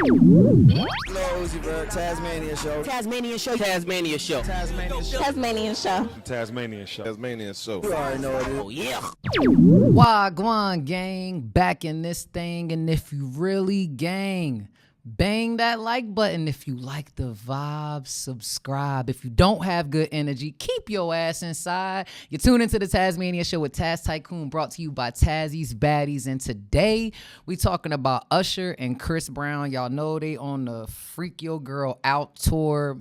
Uzi Vert, Tasmania Show. Tasmania Show. Tasmania Show. Tasmania Show. Tasmanian Show. Tasmanian Show. Tasmanian Show. You already know what it is. Oh, yeah. Wagwan gang, back in this thing, and if you really gang, bang that like button. If you like the vibe, subscribe. If you don't have good energy, keep your ass inside. You're tuned into the Tasmania Show with Taz Tikoon, brought to you by Tazzy's Baddies, and today we talking about Usher and Chris Brown. Y'all know they on the Freak Your Girl Out tour.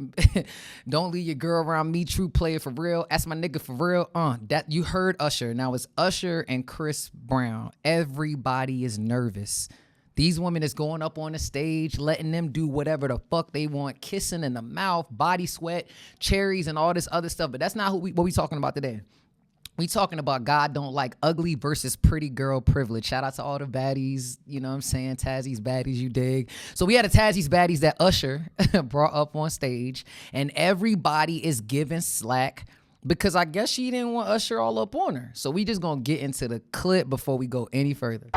Don't leave your girl around me, true player for real. That's my nigga for real. That you heard Usher. Now it's Usher and Chris Brown. Everybody is nervous. These women is going up on the stage, letting them do whatever the fuck they want, kissing in the mouth, body sweat, cherries, and all this other stuff. But that's not what we talking about today. We talking about God don't like ugly versus pretty girl privilege. Shout out to all the baddies, you know what I'm saying? Tazzy's baddies, you dig? So we had a Tazzy's baddies that Usher brought up on stage, and everybody is giving slack because I guess she didn't want Usher all up on her. So we just gonna get into the clip before we go any further.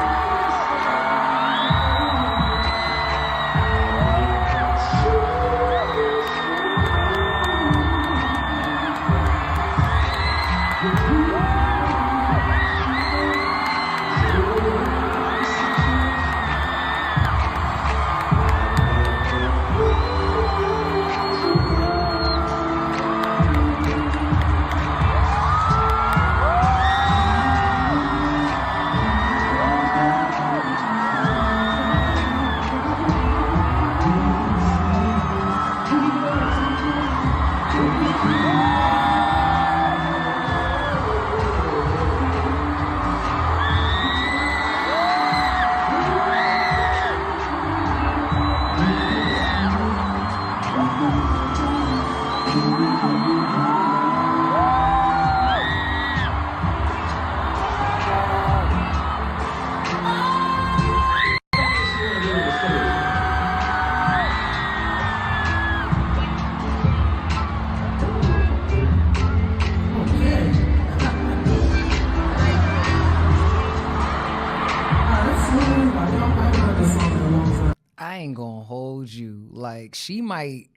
I ain't gonna hold you. Like, she might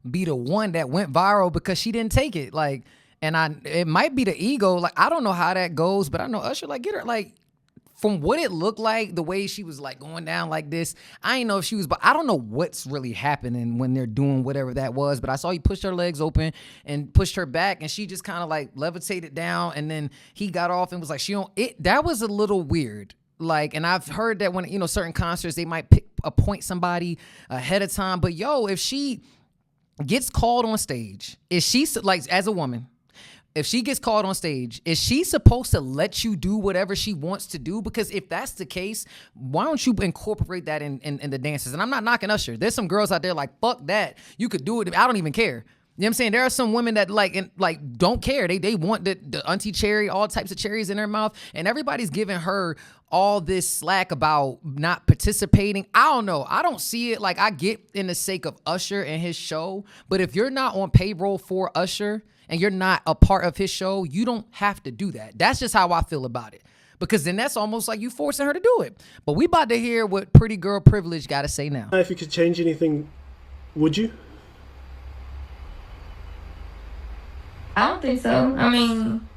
be the one that went viral because she didn't take it. Like, and it might be the ego. Like, I don't know how that goes, but I know Usher, like, get her, like, from what it looked like, the way she was like going down like this, I ain't know if she was, but I don't know what's really happening when they're doing whatever that was. But I saw he pushed her legs open and pushed her back, and she just kind of like levitated down, and then he got off and was like, that was a little weird. Like, and I've heard that when, you know, certain concerts, they might appoint somebody ahead of time. But yo, if she gets called on stage, is she, like, as a woman, if she gets called on stage, is she supposed to let you do whatever she wants to do? Because if that's the case, why don't you incorporate that in the dances? And I'm not knocking Usher. There's some girls out there like, fuck that. You could do it. I don't even care. You know what I'm saying? There are some women that like don't care. They want the auntie cherry, all types of cherries in their mouth. And everybody's giving her all this slack about not participating. I don't know. I don't see it. Like, I get in the sake of Usher and his show. But if you're not on payroll for Usher and you're not a part of his show, you don't have to do that. That's just how I feel about it. Because then that's almost like you forcing her to do it. But we about to hear what pretty girl privilege got to say now. If you could change anything, would you? I don't think so. I mean,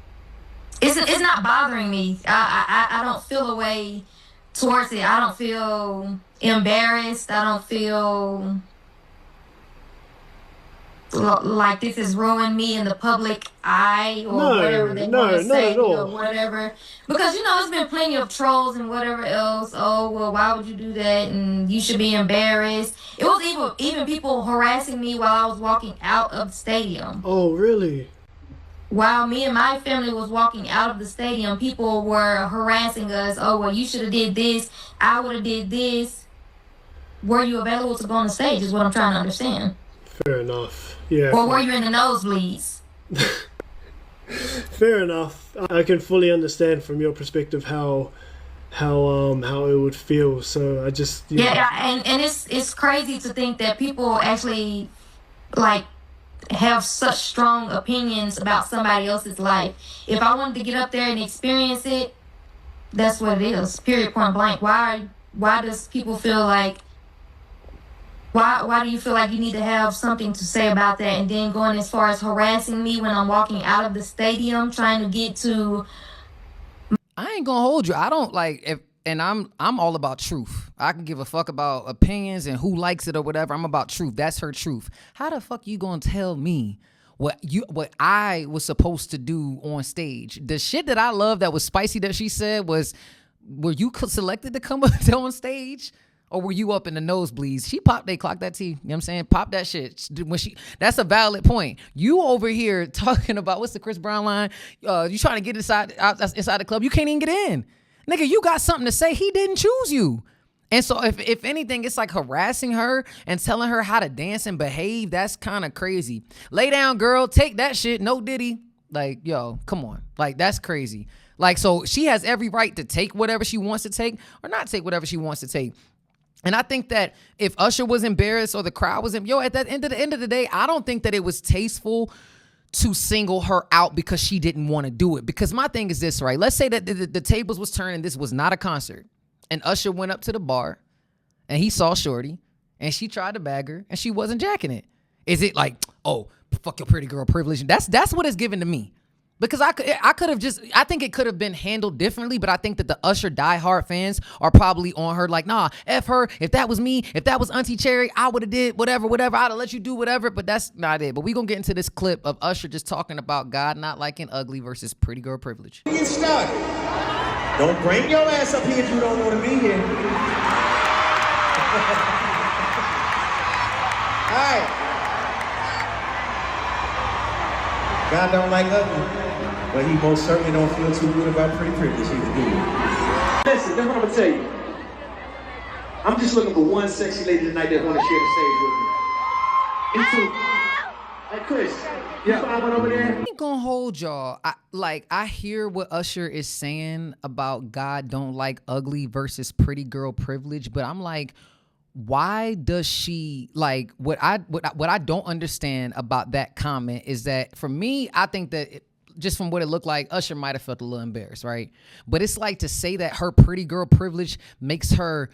it's not bothering me. I don't feel a way towards it. I don't feel embarrassed. I don't feel like this has ruined me in the public eye or whatever they want to say or whatever. Because, you know, there's been plenty of trolls and whatever else. Oh, well, why would you do that? And you should be embarrassed. It was even people harassing me while I was walking out of the stadium. Oh, really? While me and my family was walking out of the stadium, people were harassing us. Oh, well, you should have did this. I would have did this. Were you available to go on the stage is what I'm trying to understand. Fair enough. Yeah. Or were you in the nosebleeds? Fair enough. I can fully understand from your perspective how it would feel. So I just and it's crazy to think that people actually like have such strong opinions about somebody else's life. If I wanted to get up there and experience it, that's what it is. Period, point blank. Why does people feel like Why do you feel like you need to have something to say about that? And then going as far as harassing me when I'm walking out of the stadium trying to get to. I ain't gonna hold you. I don't like if. And I'm all about truth. I can give a fuck about opinions and who likes it or whatever. I'm about truth. That's her truth. How the fuck you gonna tell me what I was supposed to do on stage? The shit that I love that was spicy that she said was, were you selected to come up on stage? Or were you up in the nosebleeds? She popped, they clocked that tea. You know what I'm saying? Pop that shit. That's a valid point. You over here talking about, what's the Chris Brown line? You trying to get inside the club. You can't even get in. Nigga, you got something to say. He didn't choose you. And so if anything, it's like harassing her and telling her how to dance and behave. That's kind of crazy. Lay down, girl. Take that shit. No Diddy. Like, yo, come on. Like, that's crazy. Like, so she has every right to take whatever she wants to take or not take whatever she wants to take. And I think that if Usher was embarrassed or the crowd was, at the end of the day, I don't think that it was tasteful to single her out because she didn't want to do it. Because my thing is this, right? Let's say that the tables was turned and this was not a concert. And Usher went up to the bar and he saw Shorty and she tried to bag her and she wasn't jacking it. Is it like, oh, fuck your pretty girl privilege? That's what it's given to me. Because I think it could have been handled differently, but I think that the Usher diehard fans are probably on her like, nah, F her. If that was me, if that was Auntie Cherry, I would have did whatever. I'd have let you do whatever, but that's not it. But we gonna get into this clip of Usher just talking about God not liking ugly versus pretty girl privilege. Get stuck. Don't bring your ass up here if you don't want to be here. All right. God don't like ugly. But he most certainly don't feel too good about pretty privilege either, do you? Listen, that's what I'm gonna tell you. I'm just looking for one sexy lady tonight that wanna share the stage with me. Me too. Hey Chris, you find one over there? I ain't gonna hold y'all. I hear what Usher is saying about God don't like ugly versus pretty girl privilege, but I'm like, why does she like what I don't understand about that comment is that for me, I think that just from what it looked like, Usher might have felt a little embarrassed, right? But it's like to say that her pretty girl privilege makes her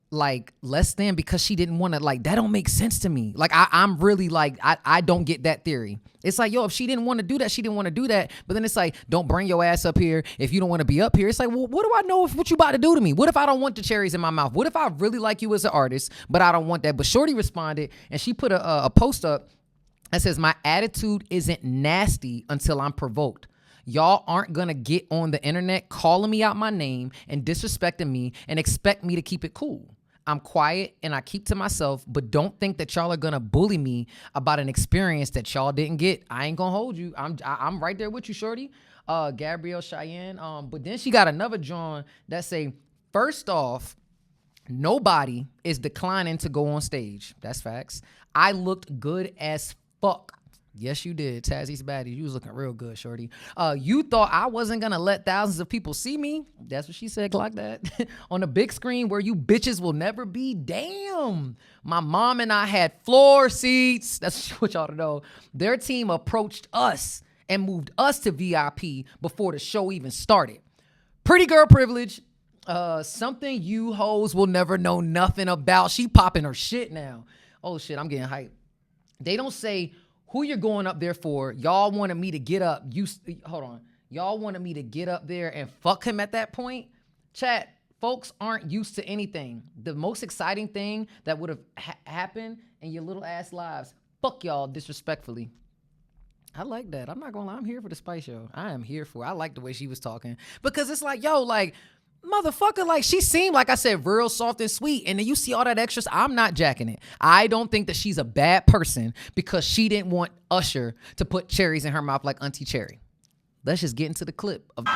like less than because she didn't want to, like, that don't make sense to me. Like I'm really like, I don't get that theory. It's like, yo, if she didn't want to do that, she didn't want to do that. But then it's like, don't bring your ass up here if you don't want to be up here. It's like, well, what do I know what you about to do to me? What if I don't want the cherries in my mouth? What if I really like you as an artist, but I don't want that? But Shorty responded and she put a post up that says, my attitude isn't nasty until I'm provoked. Y'all aren't gonna get on the internet calling me out my name and disrespecting me and expect me to keep it cool. I'm quiet and I keep to myself, but don't think that y'all are gonna bully me about an experience that y'all didn't get. I ain't gonna hold you. I'm right there with you, Shorty. Gabrielle Cheyenne. But then she got another John that say, first off, nobody is declining to go on stage. That's facts. I looked good as fuck. Yes, you did. Tazzy's baddie. You was looking real good, Shorty. You thought I wasn't going to let thousands of people see me? That's what she said. Clock that. On the big screen where you bitches will never be. Damn. My mom and I had floor seats. That's what y'all to know. Their team approached us and moved us to VIP before the show even started. Pretty girl privilege. Something you hoes will never know nothing about. She popping her shit now. Oh, shit. I'm getting hyped. They don't say who you're going up there for. Y'all wanted me to get up. Y'all wanted me to get up there and fuck him at that point? Chat, folks aren't used to anything. The most exciting thing that would have happened in your little ass lives. Fuck y'all disrespectfully. I like that. I'm not gonna lie. I'm here for the Spice Show. I am here for it. I like the way she was talking. Because it's like, yo, like, motherfucker, like, she seemed, like I said, real soft and sweet, and then you see all that extras. I'm not jacking it. I don't think that she's a bad person because she didn't want Usher to put cherries in her mouth like Auntie Cherry. Let's just get into the clip of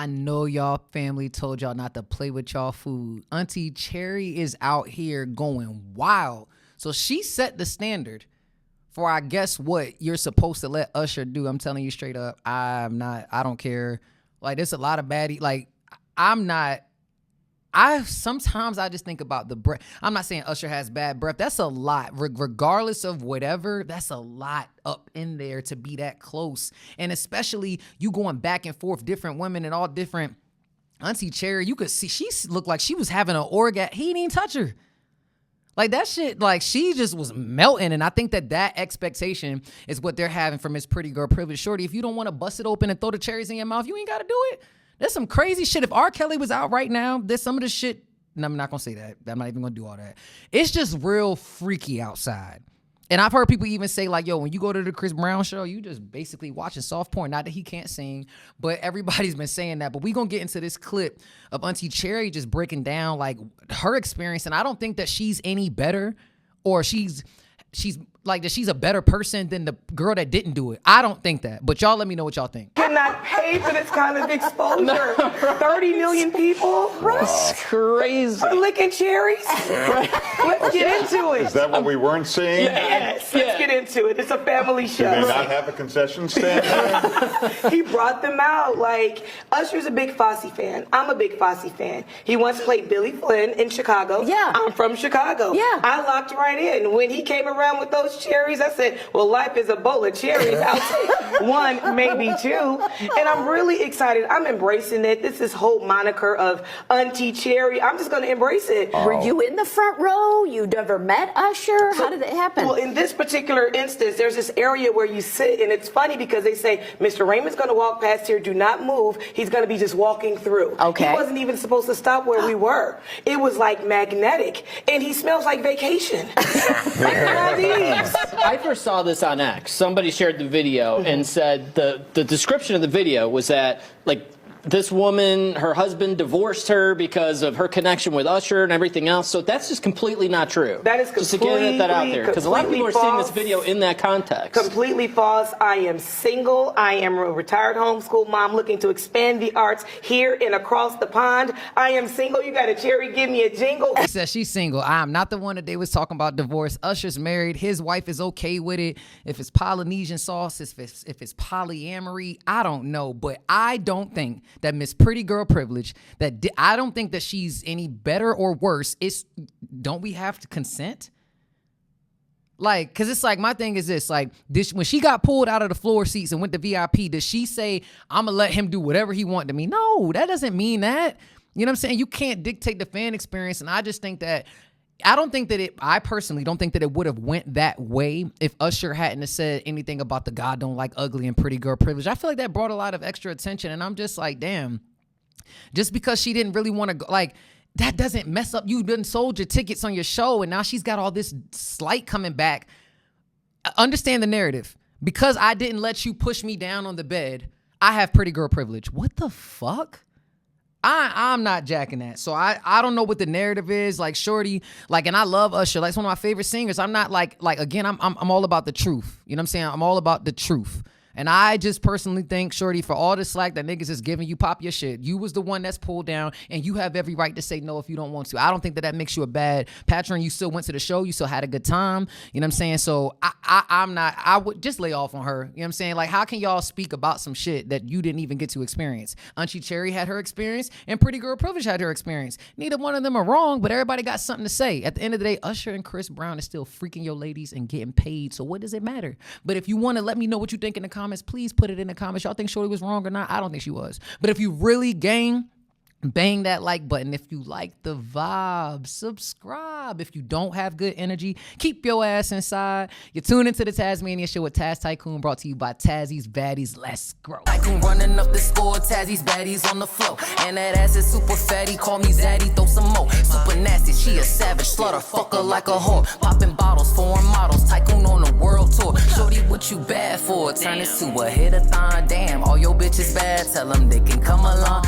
I know y'all family told y'all not to play with y'all food. Auntie Cherry is out here going wild. So she set the standard for, I guess, what you're supposed to let Usher do. I'm telling you straight up, I don't care. Like, there's a lot of baddie. Like, sometimes I just think about the breath. I'm not saying Usher has bad breath. That's a lot. Regardless of whatever, that's a lot up in there to be that close. And especially you going back and forth, different women and all different. Auntie Cherry, you could see she looked like she was having an orgasm. He didn't even touch her. Like, that shit, like, she just was melting. And I think that expectation is what they're having from Miss Pretty Girl Privilege. Shorty, if you don't want to bust it open and throw the cherries in your mouth, you ain't got to do it. There's some crazy shit. If R. Kelly was out right now, there's some of the shit. No, I'm not going to say that. I'm not even going to do all that. It's just real freaky outside. And I've heard people even say, like, yo, when you go to the Chris Brown show, you just basically watching soft porn. Not that he can't sing, but everybody's been saying that. But we going to get into this clip of Auntie Cherry just breaking down, like, her experience. And I don't think that she's any better or she's like that she's a better person than the girl that didn't do it. I don't think that. But y'all let me know what y'all think. Cannot pay for this kind of exposure. 30 million people? That's crazy. For licking cherries? Let's get into it. Is that what we weren't seeing? Yes, let's get into it. It's a family show. Do they not have a concession stand? He brought them out. Like, Usher's a big Fosse fan. I'm a big Fosse fan. He once played Billy Flynn in Chicago. Yeah. I'm from Chicago. Yeah. I locked right in. When he came around with those cherries, I said, well, life is a bowl of cherries. I'll take one, maybe two. And I'm really excited. I'm embracing it. This whole moniker of Auntie Cherry. I'm just going to embrace it. Were you in the front row? You never met Usher? How did it happen? Well, in this particular instance, there's this area where you sit, and it's funny because they say, Mr. Raymond's going to walk past here. Do not move. He's going to be just walking through. Okay. He wasn't even supposed to stop where we were. It was like magnetic, and he smells like vacation. I first saw this on X. Somebody shared the video and said the description of the video was that, like, this woman, her husband divorced her because of her connection with Usher and everything else. So that's just completely not true. That is just to get that out there, because a lot of people are seeing this video in that context. Completely false. I am single. I am a retired homeschool mom looking to expand the arts here and across the pond. I am single. You got a cherry? Give me a jingle. He says she's single. I'm not the one that they was talking about divorce. Usher's married. His wife is okay with it. If it's Polynesian sauce, if it's polyamory, I don't know. But I don't think that Miss Pretty Girl Privilege, I don't think that she's any better or worse. Don't we have to consent? Like, because it's like, my thing is this, like, when she got pulled out of the floor seats and went to VIP, did she say, I'm going to let him do whatever he wanted to me? No, that doesn't mean that. You know what I'm saying? You can't dictate the fan experience. And I just think that, I personally don't think that it would have went that way if Usher hadn't have said anything about the God don't like ugly and Pretty Girl Privilege. I feel like that brought a lot of extra attention, and I'm just like, damn, just because she didn't really want to go, like, that doesn't mess up. You done sold your tickets on your show, and now she's got all this slight coming back. Understand the narrative. Because I didn't let you push me down on the bed, I have Pretty Girl Privilege. What the fuck? I'm not jacking that. So I don't know what the narrative is. Like, shorty, like, and I love Usher. Like, it's one of my favorite singers. I'm not like again, I'm all about the truth. You know what I'm saying? I'm all about the truth. And I just personally think, shorty, for all the slack that niggas is giving you, pop your shit. You was the one that's pulled down, and you have every right to say no if you don't want to. I don't think that makes you a bad patron. You still went to the show. You still had a good time. You know what I'm saying? So I would just lay off on her. You know what I'm saying? Like, how can y'all speak about some shit that you didn't even get to experience? Auntie Cherry had her experience, and Pretty Girl Privilege had her experience. Neither one of them are wrong, but everybody got something to say. At the end of the day, Usher and Chris Brown is still freaking your ladies and getting paid. So what does it matter? But if you want to let me know what you think in the comments, please put it in the comments. Y'all think Shorty was wrong or not? I don't think she was. But if you really bang that like button. If you like the vibe, subscribe. If you don't have good energy, keep your ass inside. You're tuned into the Tasmania Show with Taz Tikoon, brought to you by Tazzy's Baddies. Let's grow. Tikoon running up the score, Tazzy's Baddies on the floor. And that ass is super fatty, call me Zaddy, throw some more. Super nasty, she a savage, slaughter, fuck her like a whore. Popping bottles, foreign models, Tikoon on the world tour. Shorty, what you bad for? Turn this to a hit-a-thon, damn. All your bitches bad, tell them they can come along.